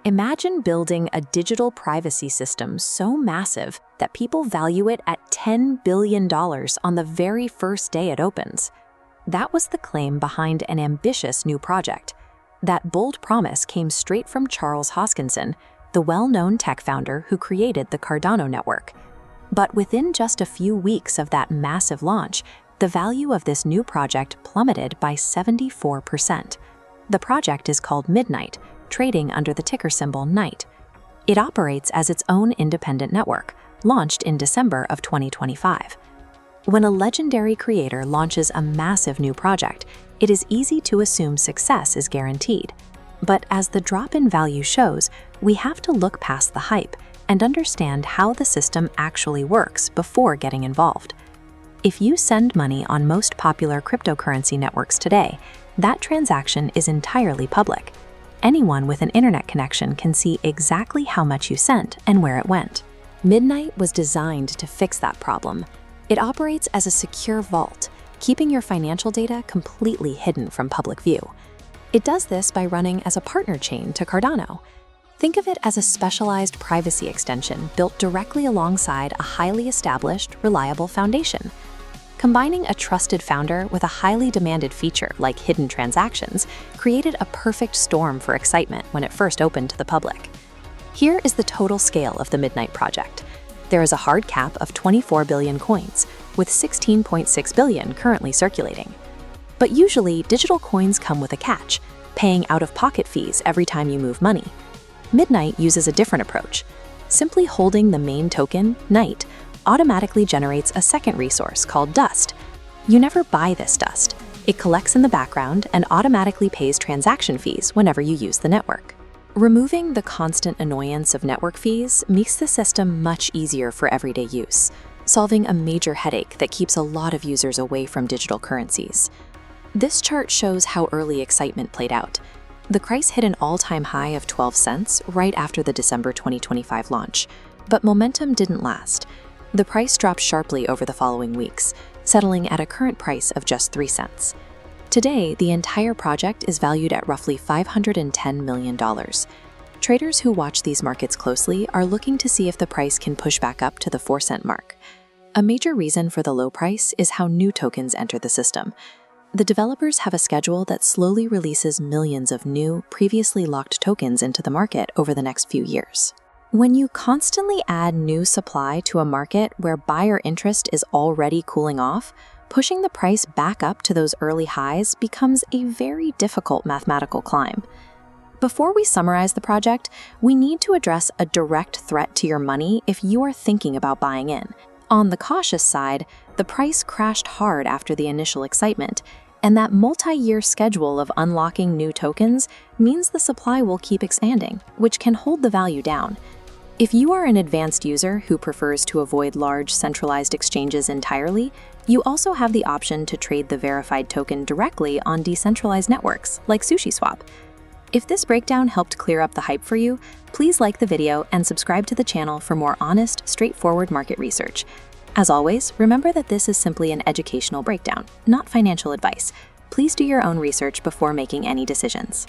Imagine building a digital privacy system so massive that people value it at $10 billion on the very first day it opens. That was the claim behind an ambitious new project. That bold promise came straight from Charles Hoskinson, the well-known tech founder who created the Cardano network. But within just a few weeks of that massive launch, the value of this new project plummeted by 74%. The project is called Midnight, trading under the ticker symbol NIGHT. It operates as its own independent network, launched in December of 2025. When a legendary creator launches a massive new project, it is easy to assume success is guaranteed. But as the drop in value shows, we have to look past the hype and understand how the system actually works before getting involved. If you send money on most popular cryptocurrency networks today, that transaction is entirely public. Anyone with an internet connection can see exactly how much you sent and where it went. Midnight was designed to fix that problem. It operates as a secure vault, keeping your financial data completely hidden from public view. It does this by running as a partner chain to Cardano. Think of it as a specialized privacy extension built directly alongside a highly established, reliable foundation. Combining a trusted founder with a highly demanded feature like hidden transactions created a perfect storm for excitement when it first opened to the public. Here is the total scale of the Midnight project. There is a hard cap of 24 billion coins, with 16.6 billion currently circulating. But usually, digital coins come with a catch, paying out-of-pocket fees every time you move money. Midnight uses a different approach. Simply holding the main token, NIGHT, automatically generates a second resource called dust. You never buy this dust. It collects in the background and automatically pays transaction fees whenever you use the network. Removing the constant annoyance of network fees makes the system much easier for everyday use, solving a major headache that keeps a lot of users away from digital currencies. This chart shows how early excitement played out. The price hit an all-time high of 12 cents right after the December 2025 launch, but momentum didn't last. The price dropped sharply over the following weeks, settling at a current price of just 3 cents. Today, the entire project is valued at roughly $510 million. Traders who watch these markets closely are looking to see if the price can push back up to the 4-cent mark. A major reason for the low price is how new tokens enter the system. The developers have a schedule that slowly releases millions of new, previously locked tokens into the market over the next few years. When you constantly add new supply to a market where buyer interest is already cooling off, pushing the price back up to those early highs becomes a very difficult mathematical climb. Before we summarize the project, we need to address a direct threat to your money if you are thinking about buying in. On the cautious side, the price crashed hard after the initial excitement, and that multi-year schedule of unlocking new tokens means the supply will keep expanding, which can hold the value down. If you are an advanced user who prefers to avoid large centralized exchanges entirely, you also have the option to trade the verified token directly on decentralized networks like SushiSwap. If this breakdown helped clear up the hype for you, please like the video and subscribe to the channel for more honest, straightforward market research. As always, remember that this is simply an educational breakdown, not financial advice. Please do your own research before making any decisions.